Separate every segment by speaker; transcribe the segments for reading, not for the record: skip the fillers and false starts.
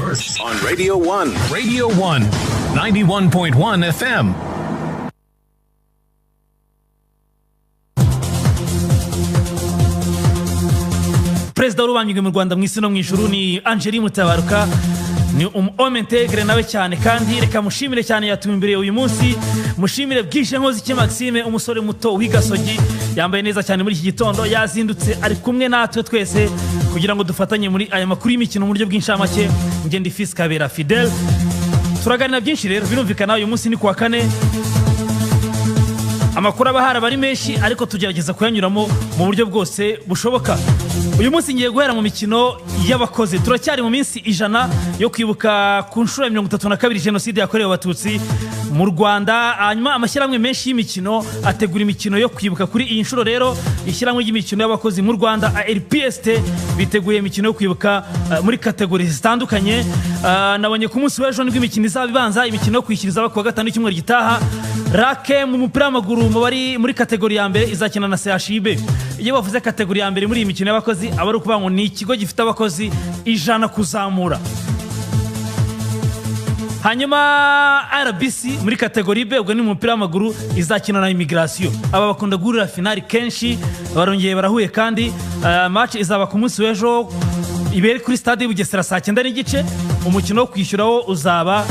Speaker 1: sports
Speaker 2: on Radio 1.
Speaker 1: Radio 1, 91.1 FM.
Speaker 3: Perezida w'urubanyuge mu Rwanda mw'isi no mw'ijuru ni Angeli Mutabaruka, ni homme integre nawe cyane, kandi reka mushimire cyane yatumimbere uyu munsi. Mushimire bwije nkozi ki Maxime, umusore muto w'igasogi, yambaye neza cyane muri iki gitondo, yazindutse ari kumwe natwe twese kugira ngo dufatanye muri aya makuru y'imikino mu buryo bw'inshamake. Nge ndi Fils Kabera Fidel, turaganira byinshi rero. Birumvikana uyu munsi ni kuwa kane, amakuru abahara bari menshi, ariko tugerageza kuyanyuramo mu buryo bwose bushoboka. Uyu munsi ngiye guhera mu mikino y'abakozi. Turacyari mu minsi 100 yo kwibuka ku nshuro ya 32 jenoside yakorewe abatutsi mu Rwanda. Hanyuma amashyirahamwe menshi y'imikino ategura imikino yo kwibuka kuri iyi nshuro. Rero ishyirahamwe ry'imikino y'abakozi mu Rwanda RPST biteguye imikino yo kwibuka muri kategori zitandukanye. Nabonye ku munsi w'ejo nibwo imikino izaba ibanza, imikino yo kwishyiriza ku wa gatanu cy'umwaka gitaha. Rake mu mupira w'amaguru mu bari muri kategori ya mbere izakina na CHIB. Iyo bavuze kategori ya mbere muri iyi mikino y'abakozi aba ari ukuvuga ngo ni ikigo gifite abakozi 100 kuzamura. Hanyuma RBC muri kategori B, ubwo ni mu mupira w'amaguru, izakina na Immigration. Aba bakunda guhurira finali kenshi, barongeye barahuye, kandi match izaba ku munsi w'ejo ibere kuri stade Bugesera saa 9:30. Umukino wo kwishyuraho uzaba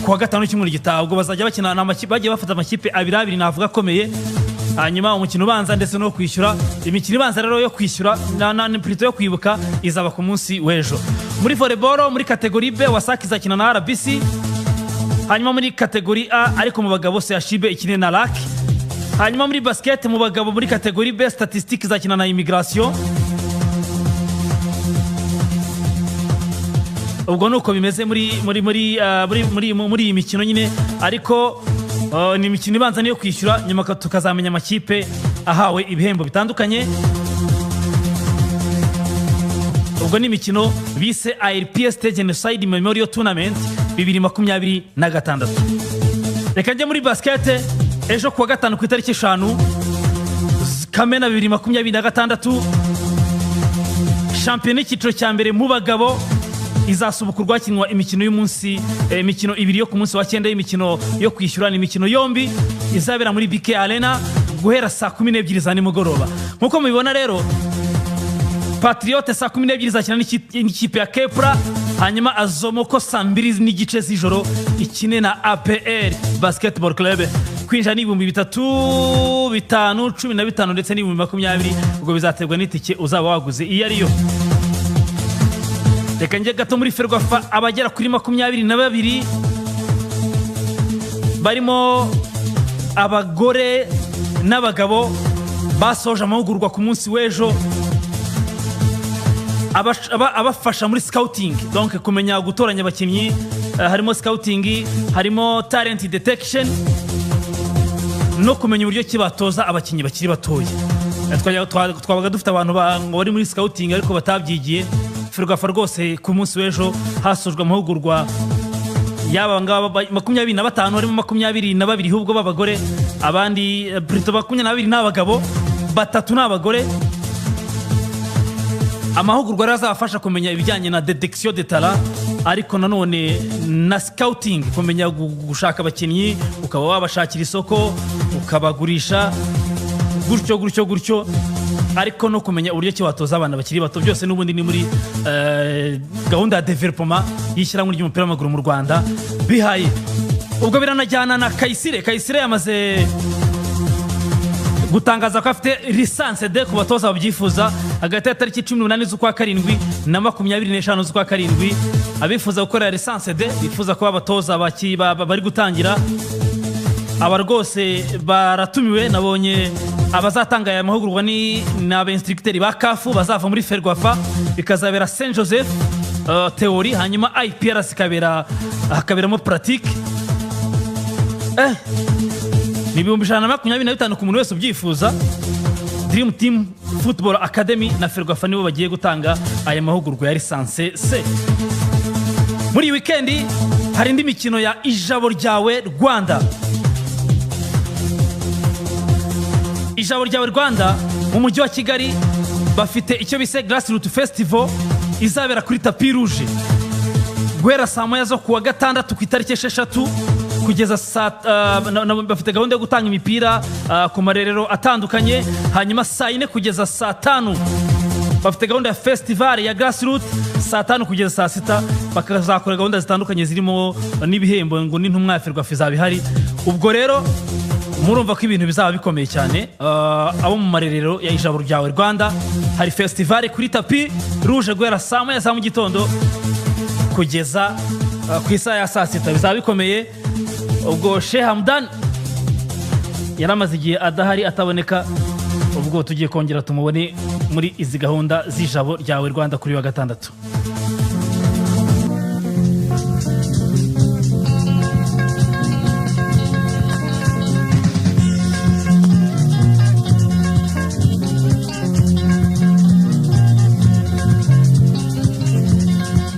Speaker 3: kuwa gatanu cy'umwaka gitaha. Ubwo bazajya bakina bagiye bafata amakipe abiri navuga akomeye. Hanyuma umukino ubanza ndetse no kwishyura. Imikino ibanza rero yo kwishyura na plito yo kwibuka izaba ku munsi w'ejo. Muri volleyball muri kategori B, Wasaki izakina na RBC. Hanyuma muri kategori A, ariko mu bagabo CHIB ikine na RAC. Hanyuma muri basket mu bagabo muri kategori B, Statistique izakina na Immigration. Ubwo nuko bimeze muri iyi mikino nyine, ariko ni imikino ibanza niyo kwishyura, nyuma tukazamenya amakipe ahawe ibihembo bitandukanye. Ubwo ni imikino bise RPST Genocide Memorial Tournament 2026. Reka njye muri basket. Ejo kuwa gatanu ku itariki 5 Kamena 2026, shampiyona y'icyiciro cya mbere mu bagabo izasubukurwa kinwa imikino y'umunsi, imikino 2 yo ku munsi wa 9 y'imikino yo kwishyura. Ni imikino yombi izabera muri BK Arena guhera saa 12 za nimugoroba. Nkuko mubibona rero, Patriote saa 12 zakina n'ikipe ya Kepra. Hanyuma Azomoko saa 2:30 z'ijoro ikine na APR Basketball Club. Kwinjira ni 3,500, 15 ndetse ni 20. Ubwo bizaterwa n'itike uzaba waguze iyo ariyo. Reka njye gato muri Ferwafa, abagera kuri 22 barimo abagore n'abagabo basoje amahugurwa ku munsi w'ejo, abafasha muri scouting, donc kumenya gutoranya abakinnyi. Harimo scouting, harimo talent detection, no kumenya uburyo kibatoza abakinnyi bakiri batoya. Twabaga dufite abantu bari muri scouting ariko batabyigiye. Ferwafa rwose ku munsi w'ejo hasojwe amahugurwa yaba ngaba 25, harimo 22 hubwo b'abagore, abandi plutôt 22 n'abagabo, 3 n'abagore. Amahugurwa razafasha kumenya ibijyanye na detection de talent, ariko nanone na scouting, kumenya gushaka abakinnyi, ukaba wabashakira isoko, ukabagurisha gutyo, ariko no kumenya uburyo kibatoza abana bakiri bato. Byose n'ubundi ni muri gahunda ya development y'ishyirahamwe ry'umupira w'amaguru mu Rwanda bihaye. Ubwo biranajyana na Kayisire yamaze gutangaza ko afite licence D ku batoza babyifuza hagati ya tariki 18 z'ukwa karindwi na 25 z'ukwa karindwi. Abifuza gukora licence D, bifuza ko abatoza bari gutangira, aba rwose baratumiwe. Nabonye abazatanga aya mahugurwa ni aba instructeurs ba CAF bazava muri Ferwafa, bikazabera Saint Joseph theory, hanyuma IPRS hakaberamo pratique. Ni 125 ku muntu wese ubyifuza. Dream Team Football Academy na Ferwafa nibo bagiye gutanga aya mahugurwa ya licence C. Muri weekend hari indi mikino ya Ijabo ryawe Rwanda. Ijabo ryawe Rwanda mu mujyi wa Kigali bafite icyo bise Grassroots Festival izabera kuri Tapi Rouge. guhera saa moya zo kuwa gatandatu ku itariki 6 kugeza bafite gahunda yo gutanga imipira ku marerero atandukanye, hanyuma saa 4 kugeza saa 5 bafite gahunda ya festival ya grassroots, saa 5 kugeza saa 6 bakazakora gahunda zitandukanye zirimo n'ibihembo ngo n'intumwa ya Ferwafa izabihari. Ubwo rero murumva ko ibintu bizaba bikomeye cyane. Abo mu marerero ya Ijabo ryawe Rwanda, hari festival kuri tapi rouge guhera saa 1 za mu gitondo kugeza ku isaha ya saa 6, bizaba bikomeye. Ubwo Sheikh Hamdan yaramaze igihe adahari ataboneka, ubwo tugiye kongera tumubone muri izi gahunda z'Ijabo ryawe Rwanda kuri wa gatandatu.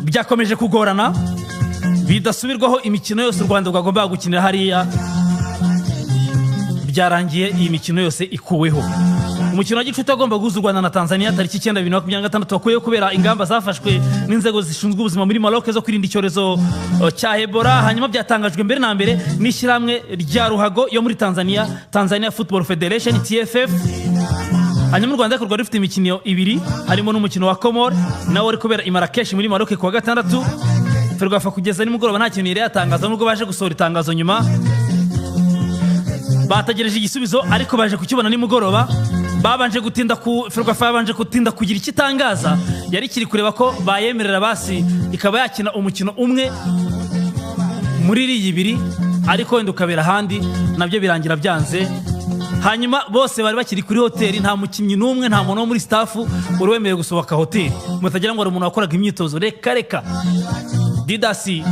Speaker 3: Byakomeje kugorana bidasubirwaho, imikino yose u Rwanda rwagomba gukinira hariya byarangiye iyi mikino yose ikuweho. Umukino wa gicuti agomba guhuza u Rwanda na Tanzania tariki 9 2026 wakuyeho kubera ingamba zafashwe n'inzego zishinzwe ubuzima muri Maroc zo kwirinda icyorezo cya Ebola. Hanyuma byatangajwe mbere na mbere n'ishyirahamwe rya ruhago yo muri Tanzania Football Federation TFF. Hanyuma u Rwanda rwo rufite imikino ibiri, harimo n'umukino wa Comore nawo uri kubera i Marrakesh muri Maroc kuwa gatandatu. Ferwafa kugeza nimugoroba nta kintu yari yatangaza, nubwo baje gusohora itangazo nyuma bategereje igisubizo, ariko baje kukibona nimugoroba. Babanje gutinda Ferwafa yabanje gutinda kugira ikitangaza, yari kiri kureba ko bayemerera basi ikaba yakina umukino umwe muri iri ibiri, ariko wenda ukabera handi, nabyo birangira byanze. Hanyuma bose bari bakiri kuri hoteli, nta mukinnyi n'umwe, nta muntu wo muri staff uri wemerewe gusohoka hoteli. Mutagira ngo ari umuntu wakoraga imyitozo, reka Didasi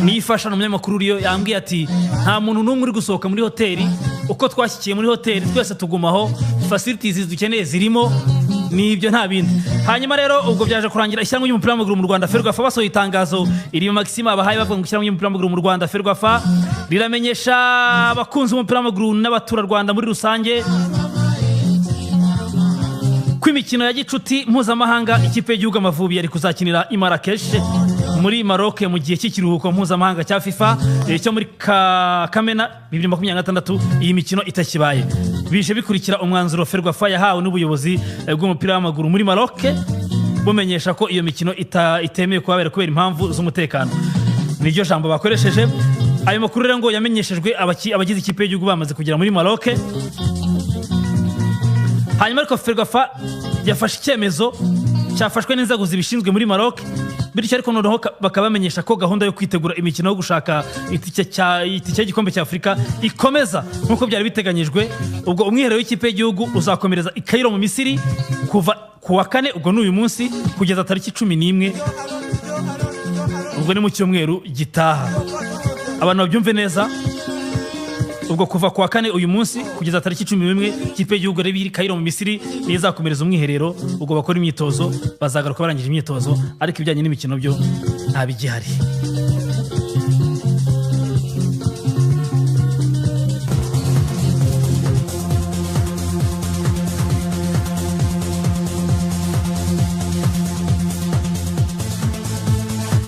Speaker 3: nifasha n'umunyamakuru uriyo yambwiye ati nta muntu n'umwe uri gusohoka muri hoteli, uko twashyikiye muri hoteli twese tugumaho, facilities dukeneye zirimo, nibyo nta bindi. Hanyuma rero ubwo byaje kurangira ishyirahamwe ry'umupira w'amaguru mu Rwanda Ferwafa basohoye itangazo iri mu Maxima abahaye bavuga ngo ishyirahamwe ry'umupira w'amaguru mu Rwanda Ferwafa riramenyesha abakunzi b'umupira w'amaguru n'abaturarwanda muri rusange ko imikino ya gicuti mpuzamahanga ikipe y'igihugu Amavubi yari kuzakinira i Marrakesh muri Maroc mu gihe cy'ikiruhuko mpuzamahanga cya FIFA cyo muri Kamena 2026. Iyi mikino itakibaye, bije bikurikira umwanzuro Ferwafa yahawe n'ubuyobozi bw'umupira w'amaguru muri Maroc bumenyesha ko iyo mikino itemewe kubera impamvu z'umutekano. Niryo jambo bakoresheje. Ayo makuru rero ngo yamenyeshejwe abagize ikipe y'igihugu bamaze kugera muri Maroc. Hanyuma ariko Ferwafa yafashe icyemezo cyafashwe n'inzego zibishinzwe muri Maroc, bityo ariko noneho bakabamenyesha ko gahunda yo kwitegura imikino yo gushaka itike y'igikombe cya Afurika ikomeza nk'uko byari biteganyijwe. Ubwo umwiherero w'ikipe y'igihugu uzakomereza i Cairo mu Misiri kuva kuwa 4, ubwo n'uyu munsi, kugeza tariki 11, ubwo ni mu cyumweru gitaha. Abantu babyumve neza, ubwo kuva kuwa 4 uyu munsi kugeza tariki 11 ikipe y'igihugu iri Cairo mu Misiri nizakomereza umwiherero. Ubwo bakora imyitozo, bazagaruka barangije imyitozo, ariko ibijyanye n'imikino byo nta bigihari.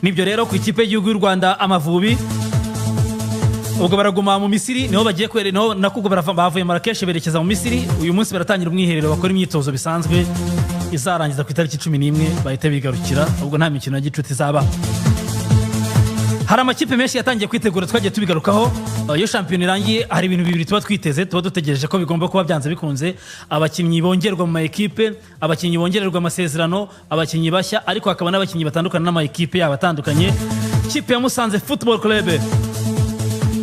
Speaker 3: Nibyo rero ku ikipe y'igihugu y'u Rwanda Amavubi, ubwo baraguma mu Misiri, niho bagiye kwere, niho nakubwo bavuye Marrakesh berekeza mu Misiri. Uyu munsi baratangira umwiherero, bakora imyitozo bisanzwe izarangiza ku itariki 11 bahita bigarukira. Ubwo nta mikino ya gicuti izaba. Hari amakipe menshi yatangiye kwitegura, twagiye tubigarukaho. Iyo shampiyona irangiye hari ibintu bibiri tuba twiteze, tuba dutegereje ko bigomba kuba byanze bikunze. Abakinnyi bongerwa mu ma-equipe, abakinnyi bongererwa amasezerano, abakinnyi bashya, ariko hakaba n'abakinnyi batandukana n'ama-equipe yabo atandukanye. Ikipe ya Musanze Football Club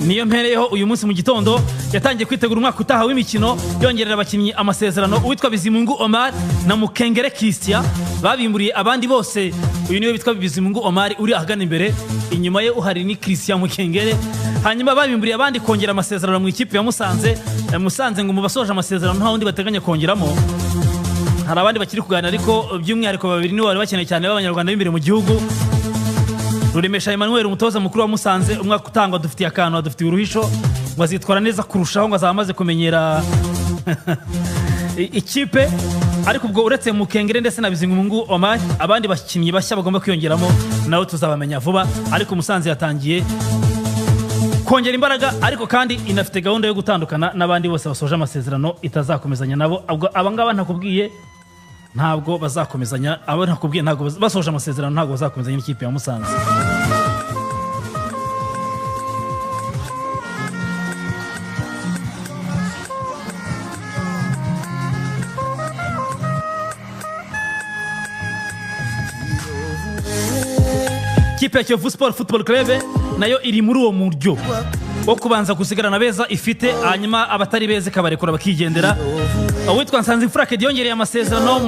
Speaker 3: niyo mpereyeho uyu munsi mu gitondo, yatangiye kwitegura umwaka utaha w'imikino, yongerera abakinnyi amasezerano. Uwitwa Bizimungu Omar na Mukengere Christian babimburiye abandi bose. Uyu niwe witwa Bizimungu Omar uri ahagana imbere, inyuma ye uhari ni Christian Mukengere. Hanyuma babimburiye abandi kongera amasezerano mu ikipe ya Musanze. Musanze ngo mu basoje amasezerano nta wundi bateganya kongeramo. Hari abandi bakiri kuganira, ariko by'umwihariko babiri nibo bari bakeneye cyane b'Abanyarwanda b'imbere mu gihugu. Ruremesha Emmanuel umutoza mukuru wa Musanze, umwaka utangwa dufitiye akantu, dufitiye uruhisho, ngo azitwara neza kurushaho, ngo azamaze kumenyera ikipe. ariko ubwo uretse Mukengere ndetse na Bizingumungu Omar abandi bakinnyi bashya bagomba kwiyongeramo nawe tuzabamenya vuba ariko Musanze yatangiye kongera imbaraga ariko kandi inafite gahunda yo gutandukana n'abandi bose basoje amasezerano itazakomezanya nabo abangaba ntakubwiye ntabwo bazakomezanya abo ntakubwiye ntabwo basoje amasezerano ntabwo bazakomezanya n'ikipe ya Musanze. Kipe ya Kiyovu Sport Football Club nayo iri muri uwo muryo wo kubanza gusigarana beza ifite hanyuma abatari beze kabarekura bakigendera. Uwitwa Nsanzimfura Kedi yongereye amasezerano,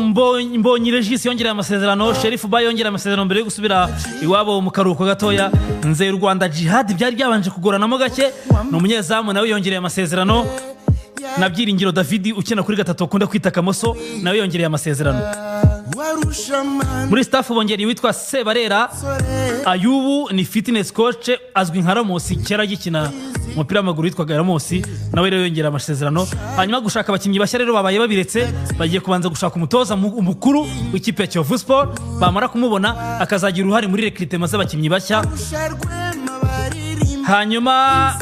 Speaker 3: Mbonyi Regis yongereye amasezerano, Sheriff Ba yongereye amasezerano mbere yo gusubira iwabo mu karuhuko gatoya. Nze Rwanda Jihad byari byabanje kugoranamo gake no munyezamu nawe yongereye amasezerano. Na Byiringiro David ukina kuri gatatu akunda kwita Kamoso nawe yongereye amasezerano. Muri staff bongereye witwa Sebarera Ayubu ni fitness coach azwi nka Ramosi kera gikina umupira w'amaguru witwa Ramosi nawe rero yongera amasezerano. Hanyuma gushaka abakinnyi bashya rero babaye babiretse bagiye kubanza gushaka umutoza mukuru w'ikipe ya Kiyovu Sport bamara kumubona akazagira uruhare muri recruitment z'abakinnyi bashya. Hanyuma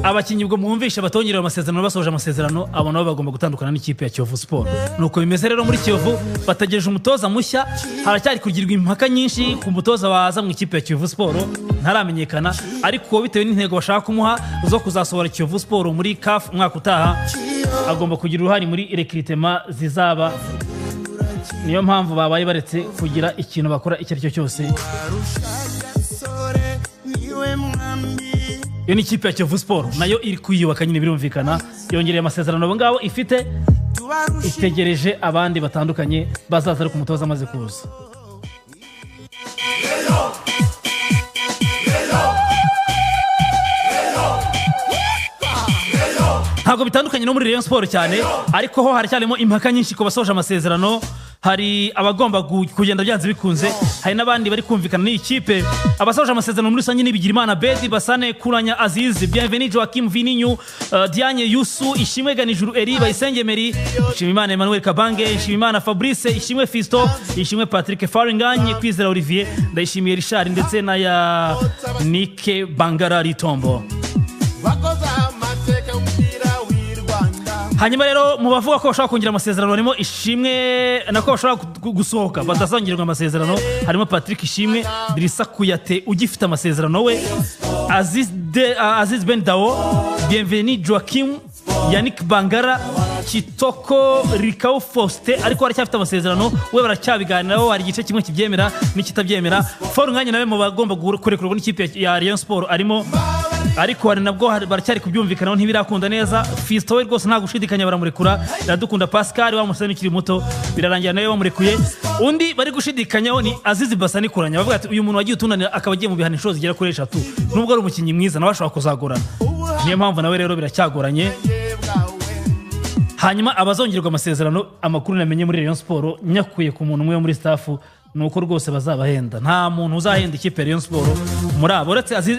Speaker 3: abakinnyi bwo mwumvisha batongera amasezerano basoje amasezerano abo nabo bagomba gutandukana n'ikipe ya Kiyovu Sport. Nuko bimeze rero muri Kiyovu bategereje umutoza mushya haracyari kugirwa impaka nyinshi ku mutoza waza mu ikipe ya Kiyovu Sport ntaramenyekana ariko bitewe n'intego bashaka kumuha zo kuzasohora Kiyovu Sport muri CAF umwaka utaha agomba kugira uruhare muri recruitment zizaba. Niyo mpamvu babaye baretse kugira ikintu bakora icyo ari cyo cyose. Iyo ni ikipe ya Kiyovu Sport nayo iri kuyubaka nyine birumvikana yongereye amasezerano abo ngabo ifite itegereje abandi batandukanye bazaza ari ku mutoza amaze kuza. Ntabwo bitandukanye no muri Rayon Sport cyane ariko ho haracyarimo impaka nyinshi ku basoje amasezerano. Hari abagomba kugenda byanze bikunze hari n'abandi bari kumvikana n'ikipe. Abasoje amasezerano muri rusange nibigira Imana Bedi Basane Kuranya Aziz Bienvenue Joachim Vininyu Dianye Yusu Ishimwe Ganijuru Eri Bayisenge Meri Ishimimana Emmanuel Kabange Ishimimana Fabrice Ishimwe Fisto Ishimwe Patrick Faringanye Kwizera Olivier Ndayishimiye Richard ndetse na ya Nike Bangara Ritombo. Hanyuma rero mu bavuga ko bashaka kongera amasezerano harimo Ishimwe nako bashaka gusohoka badasangirwa amasezerano harimo Patrick Ishimwe, Drissa Kuyate ugifite amasezerano we, Aziz Ben Dao, Bienvenue Joachim, Yannick Bangara, Kitoko Rikau Foste ariko aracyafite amasezerano we baracyabiganiraho hari igice kimwe kibyemera n'ikitabyemera. Forunganye nawe mu bagomba kurekurwa n'ikipe ya Rayon Sport arimo ariko hari nabwo baracyari kubyumvikanaho ntibirakunda neza. Fisto we rwose nta gushidikanya baramurekura. Iradukunda Pascal wa musani ukiri muto birarangira nawe bamurekuye. Undi bari gushidikanyaho ni Aziz Basani Kuranya bavuga ati uyu muntu wagiye utunanira akaba agiye mu bihanisho zigera kuri 3 nubwo ari umukinnyi mwiza nawe ashobora kuzagorana. Niyo mpamvu nawe rero biracyagoranye. Hanyuma abazongerwa amasezerano amakuru namenye muri Rayon Sport nyakuye ku muntu umwe muri staff nuko rwose bazabahenda. Nta muntu uzahenda ikipe ya Rayon Sport muri abo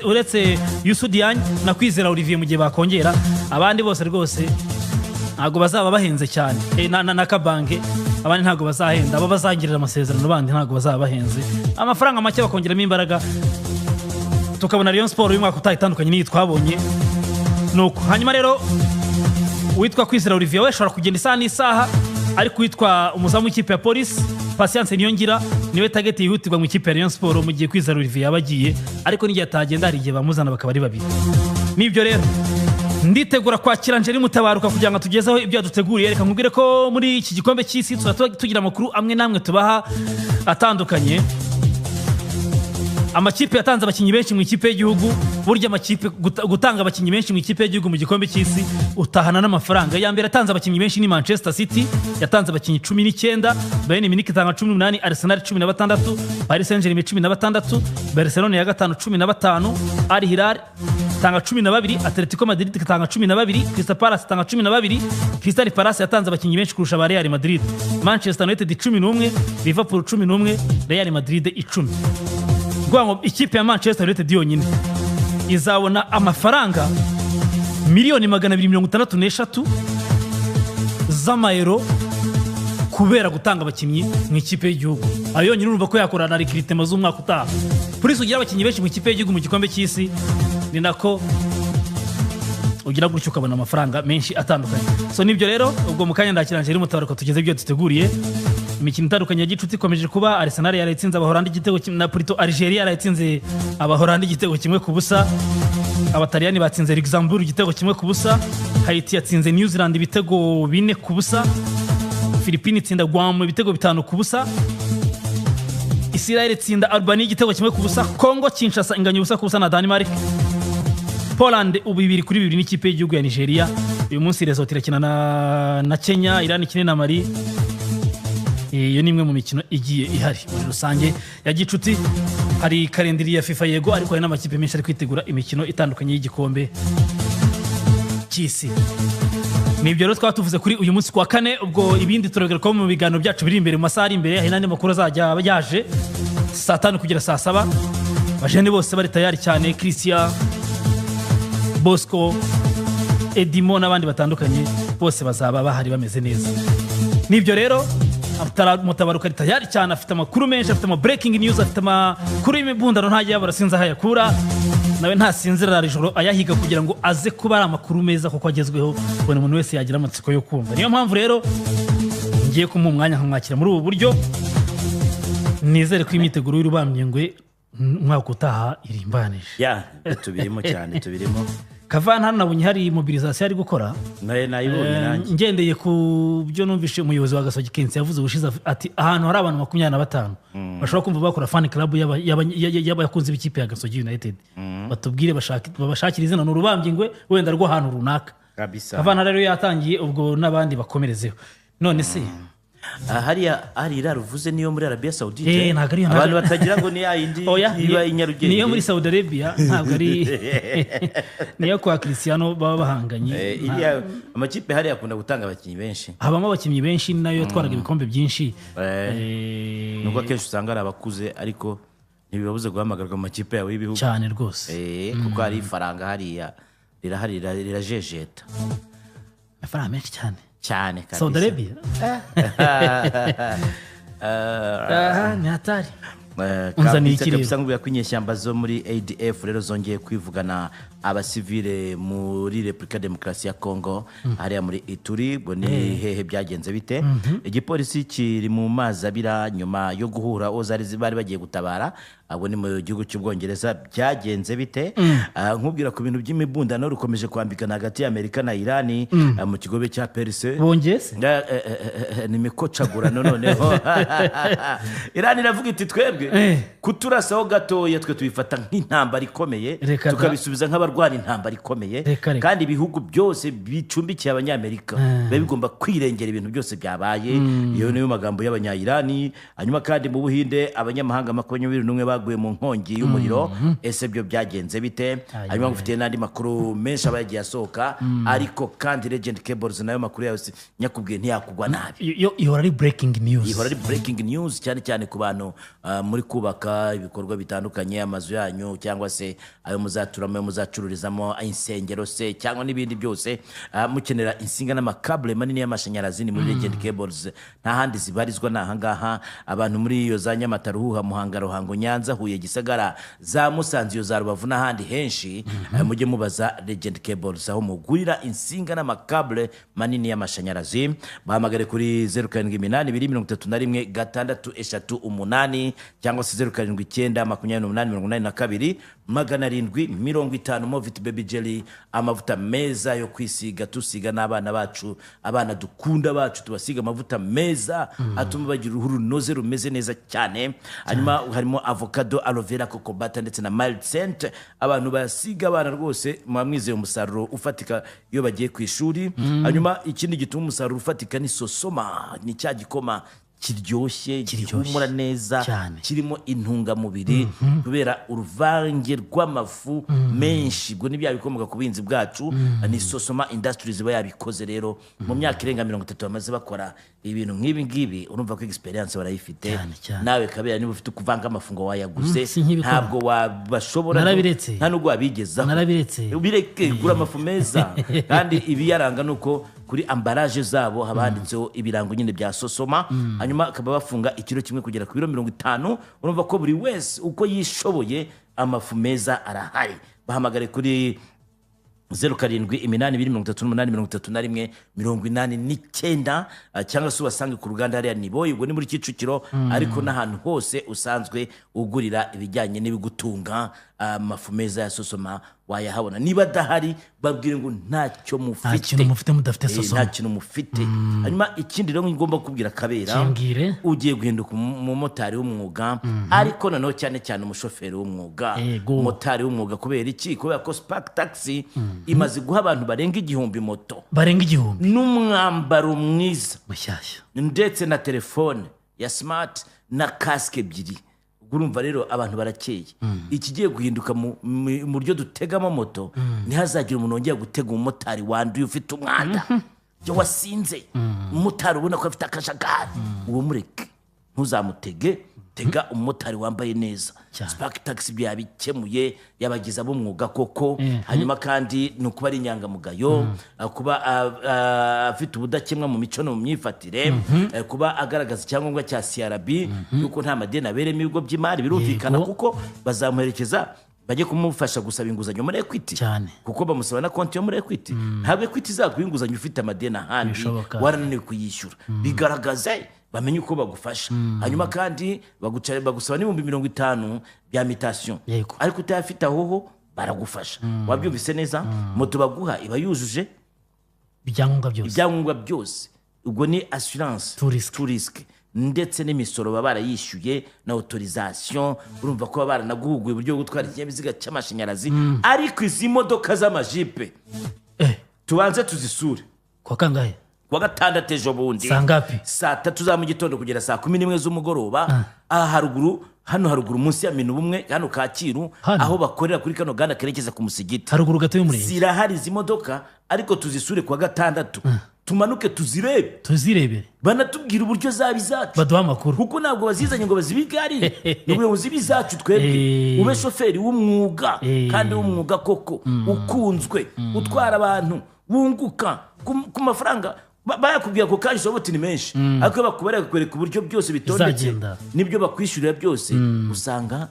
Speaker 3: uretse Yusudian na Kwizera Olivier mu gihe bakongera abandi bose rwose ntago bazaba bahenze cyane. Na Kabange abandi ntago bazahenda abo bazangirira amasezerano bandi ntago bazaba bahenze amafaranga make bakongeramo imbaraga tukabona Rayon Sport uyu mwaka utayitandukanye n'iyi twabonye. Nuko hanyuma rero witwa Kwizera Olivier we ashobora kugenda isaha n'isaha ariko witwa umuzamu w'ikipe ya Police Patience Niyongira niwe target yihutirwa mu ikipe ya Rayon Sport mu gihe Kwizera Olivier yabagiye ariko n'igihe atagenda hari igihe bamuzana bakaba ari babiri. Nibyo rero nditegura kwakira Angeli Mutabaruka kugira ngo tugezeho ibyo duteguriye. Reka nkubwire ko muri iki gikombe cy'isi tugira amakuru amwe namwe tubaha atandukanye. Amakipe yatanze abakinnyi benshi mu ikipe y'igihugu. Burya amakipe gutanga abakinnyi benshi mu ikipe y'igihugu mu gikombe cy'isi utahana n'amafaranga. Ya mbere yatanze abakinnyi benshi ni Manchester City yatanze abakinnyi 19, Bayern Munich itanga 18, Arsenal 16, Paris Saint-Germain 16, Barcelona ya gatanu 15, Al Hilal itanga 12, Atletico Madrid itanga 12, Crystal Palace itanga 12. Crystal Palace yatanze abakinnyi benshi kurusha ba Real Madrid. Manchester United 11, Liverpool 11, Real Madrid 10. Gwango ikipe ya Manchester United yonyine izabona amafaranga miliyoni 263 z'amayero kubera gutanga abakinnyi mu ikipe y'igihugu. Ayo yonyine urumva ko yakora na recruitment z'umwaka utaha. Polisi ugira abakinnyi benshi mu ikipe y'igihugu mu gikombe cy'isi, ni nako ugira gutyo ukabona amafaranga menshi atandukanye. So nibyo rero, ubwo mu kanya ndakiranje iri mutabaruka tugeze ibyo duteguriye. Imikino itandukanye ya gicuti ikomeje kuba. Arsenal yaratsinze abahorandi igitego kimwe na Porto. Algeria yaratsinze abahorandi igitego kimwe ku busa. Abataliyani batsinze Luxembourg igitego kimwe ku busa. Haiti yatsinze New Zealand ibitego 4 ku busa. Philippines itsinda Guam ibitego 5 ku busa. Israel itsinda Albania igitego kimwe ku busa. Congo Kinshasa inganya ubusa ku busa na Denmark. Poland 2-2 n'ikipe y'igihugu ya Nigeria. Uyu munsi Lesotho irakina na Kenya, Iran ikine na Mali. Iyo ni imwe mu mikino igiye ihari muri rusange ya gicuti. Hari kalendari ya FIFA yego, ariko hari n'amakipe menshi ari kwitegura imikino itandukanye y'igikombe cy'isi. Nibyo rero twatuvuze kuri uyu munsi kwa kane. Ubwo ibindi turagaruka mu biganiro byacu biri imbere mu masaha ari imbere. Hari n'andi makuru azajya yaje saa 5 kugera saa 7. Bajene bose bari tayari cyane, Christian, Bosco, Edimo n'abandi batandukanye bose bazaba bahari bameze neza. Nibyo rero mutabaruka ari tayari cyane, afite amakuru menshi, afite ama breaking news, afite amakuru y'imibundano ntajya yabura sinza hayakura. Nawe ntasinzira ijoro ayahiga kugira ngo aze kuba ari amakuru meza kuko agezweho buri muntu wese yagira amatsiko yo kumva. Niyo mpamvu rero ngiye kumuha umwanya nkamwakira muri ubu buryo. Nizere ko imiteguro y'urubambye ngwe umwaka utaha irimbanije.
Speaker 2: Tubirimo cyane, tubirimo.
Speaker 3: Kavana hano nabonye hari mobilisation ari gukora.
Speaker 2: Nayibonye nanjye.
Speaker 3: Ngendeye ku byo numvishe umuyobozi wa Gasogi Kensi yavuze ubushize ati ahantu hari abantu 25 bashobora kumva bakora fan club y'abakunzi b'ikipe ya Gasogi United. Batubwire babashakira izina n'urubambye ngwe wenda rwo ahantu runaka. Kavana rero yatangiye, ubwo nabandi bakomerezeho. None se
Speaker 2: hariya ruvuze niyo muri Arabia Saudite. Abantu batagira ngo ni yindi iba inyarugenge.
Speaker 3: Niyo muri Saudi Arabia, ntabwo ari niyo kwa Cristiano baba bahanganye.
Speaker 2: Amakipe hariya akunda gutanga abakinnyi benshi.
Speaker 3: Habamo abakinnyi benshi, nayo twaraga ibikombe byinshi.
Speaker 2: Nuko akenshi usanga ari abakuze, ariko ntibibabuze guhamagarwa mu makipe yawe y'ibihugu
Speaker 3: cyane rwose.
Speaker 2: Kuko hari ifaranga hariya rirajejeta.
Speaker 3: Amafaranga menshi cyane
Speaker 2: kabisa.
Speaker 3: Saudi Arabia ni hatari. Unzaniye ikirere.
Speaker 2: Kabisa ngo yakwinyeshyamba zo muri ADF rero zongeye kwivugana abasivile muri Republika Demokarasi ya Congo, hariya muri Ituri. Ngo ni hehe byagenze bite? Igipolisi kiri mu mazi abira nyuma yo guhura ozari bari bagiye gutabara. Abo ni mu gihugu cy'Ubwongereza. Byagenze bite? Nkubwira ku bintu by'imibundano rukomeje kwambikana hagati ya Amerika na Irani mu kigobe cya Perse.
Speaker 3: Bongeze
Speaker 2: ni mikocagura noneho. Irani iravuga iti twebwe kuturasaho gatoya twe tubifata nk'intambara ikomeye, tukabisubiza nk'abarwana intambara ikomeye. Kandi ibihugu byose bicumbikiye abanyamerika biba bigomba kwirengera ibintu byose byabaye. Iyo niyo magambo y'abanya-Irani. Hanyuma kandi mu Buhinde abanyamahanga 21 baguye mu nkongi y'umuriro. Ese byo byagenze bite? Hanyuma ngufitiye n'andi makuru menshi abagiye asohoka, ariko kandi Legend Cables nayo makuru yose nyakubwiye ntiyakugwa nabi.
Speaker 3: Ihora ari breaking news.
Speaker 2: Ihora ari breaking news cyane cyane ku bantu muri kubaka ibikorwa bitandukanye, amazu yanyu cyangwa se ayo muzaturamo, muzacururizamo, insengero se cyangwa n'ibindi byose. Mukenera insinga n'amakable manini y'amashanyarazi ni muri Legend Cables. Nta handi zibarizwa naha ngaha. Abantu muri iyo za Nyamata, Ruhuha, Muhanga, Ruhango, Nyanza, Huye, Gisagara, za Musanze, yo za Rubavu n'ahandi henshi, mujye mubaza Legend Cables aho mugurira insinga n'amakable manini y'amashanyarazi. Bahamagare kuri 0788 cyangwa se 079882 Movit Baby Jelly, amavuta meza yo kwisiga tusiga n'abana bacu, abana dukunda bacu tubasiga amavuta meza atuma bagira uruhu runoze rumeze neza cyane. Hanyuma harimo avocado, aloe vera, coco butter ndetse na mild scent. Abantu basiga abana rwose mwamwizeye umusaruro ufatika iyo bagiye ku ishuri. Hanyuma ikindi gituma umusaruro ufatika ni sosoma, ni cya gikoma kiryoshye, gihumura neza, kirimo intungamubiri kubera uruvange rw'amafu menshi. Ngo nibya bikomoka ku buhinzi bwacu. Ni Sosoma Industries iba yabikoze rero mu myaka irenga 30 bamaze bakora ibintu nk'ibi ngibi. Urumva ko experience barayifite. Nawe kabera niba ufite kuvanga amafungo wayaguze ntabwo wabashobora, nta nubwo wabigezaho.
Speaker 3: Narabiretse
Speaker 2: ubireke gura amafu meza. Kandi ibi yaranga nuko kuri ambaraje zabo haba handitseho ibirango nyine bya sosoma hanyuma akaba bafunga ikiro kimwe kugera ku biro 50. urumva ko buri wese uko yishoboye amafu meza arahari. Bahamagare kuri 0728838189 cyangwa se ubasange ku ruganda hariya Niboye, ubwo ni muri Kicukiro ariko n'ahantu hose usanzwe ugurira ibijyanye n'ibigutunga amafu meza ya sosoma wayahabona. Niba dahari babwire ngo ntacyo mufite,
Speaker 3: nta kintu mufite mudafite sosoma,
Speaker 2: nta kintu mufite. Hanyuma ikindi rero ngomba kubwira Kabera, ugiye guhinduka umumotari w'umwuga ariko noneho cyane cyane umushoferi w'umwuga, motari w'umwuga. Kubera iki? Kubera ko Spark Taxi imaze guha abantu barenga 1000 moto,
Speaker 3: barenga 1000
Speaker 2: n'umwambaro mwiza
Speaker 3: mushyashya
Speaker 2: ndetse na telefone ya smart na casque ebyiri. Urumva rero abantu barakeye. Ikigiye guhinduka mu buryo dutegamo moto, ntihazagira umuntu wongera gutega umumotari wanduye ufite umwanda yo wasinze, umumotari ubona ko afite akajagari, uwo mureke ntuzamutege. Tega umumotari wambaye neza. Spark Taxi byabikemuye, yabagiza ab'umwuga koko. Hanyuma kandi nukuba ari inyangamugayo, kuba afite ubudakemwa mu mico no mu myifatire, kuba agaragaza icyangombwa cya CRB yuko nta madeni aberemo ibigo by'imari. Birumvikana kuko bazamuherekeza bajye kumufasha gusaba inguzanyo muri Equity kuko bamusaba na konti yo muri Equity. Ntabwo Equity izaguha inguzanyo ufite amadeni ahandi warananiwe kuyishyura. Bigaragaze bamenye uko bagufasha. Hanyuma kandi bagusaba n'ibihumbi 50 bya mutation, ariko utayafite aho baragufasha. Wabyumvise neza? Moto baguha iba yujuje ibyangombwa byose. Ubwo ni assurance tout risque ndetse n'imisoro baba barayishyuye na autorisation. Urumva ko baba baranaguhuguye uburyo bwo gutwara ikinyabiziga cy'amashanyarazi. Ariko izi modoka z'amajipe tubanze tuzisure
Speaker 3: kwa kangahe?
Speaker 2: Kwa gatandatu ejo bundi
Speaker 3: sangapi
Speaker 2: saa 3 za mu gitondo kugera saa 11 z'umugoroba. Hano haruguru munsi ya Minu bumwe hano Kacyiru, aho bakorera kuri kano ganda kerekeza ku musigiti
Speaker 3: haruguru gato y'umurenge.
Speaker 2: Zirahari izi modoka, ariko tuzisure kwa gatandatu. Tumanuke tuzirebere, banatubwira uburyo zabizacu,
Speaker 3: baduha amakuru
Speaker 2: kuko ntabwo bazizanye ngo bazibigarire. N'ubuyobozi bizacu twebwe. Ube shoferi w'umwuga kandi w'umwuga koko, ukunzwe, utwara abantu, wunguka ku mafaranga bayakubwira ko kaje soboti ni menshi, ariko bakubareka kwereka uburyo byose bitondetse nibyo bakwishyurira byose, usanga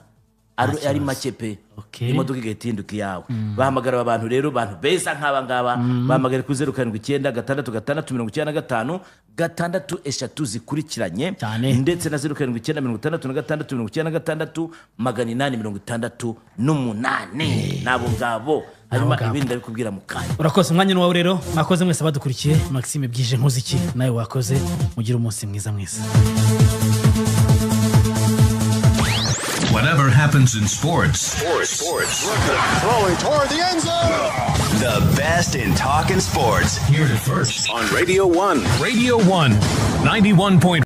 Speaker 2: ari make pe. Imodoka igatinduka yawe. Bahamagara abantu rero, bantu beza nk'aba ngaba, bahamagara ku 07969695 6 zikurikiranye, ndetse na 0796966868 nabo ngabo. Hanyuma ibindi ndabikubwira mu kanya.
Speaker 3: Urakoze, umwanya wawe rero. Mwakoze mwese badukurikiye. Maxime Bwije Nkuziki nawe wakoze. Mugira umunsi mwiza mwese.
Speaker 1: Whatever happens in sports.
Speaker 4: Throwing toward the end zone.
Speaker 5: The best in talking sports.
Speaker 1: Hear it first
Speaker 4: On Radio 1.
Speaker 1: Radio 1, 91.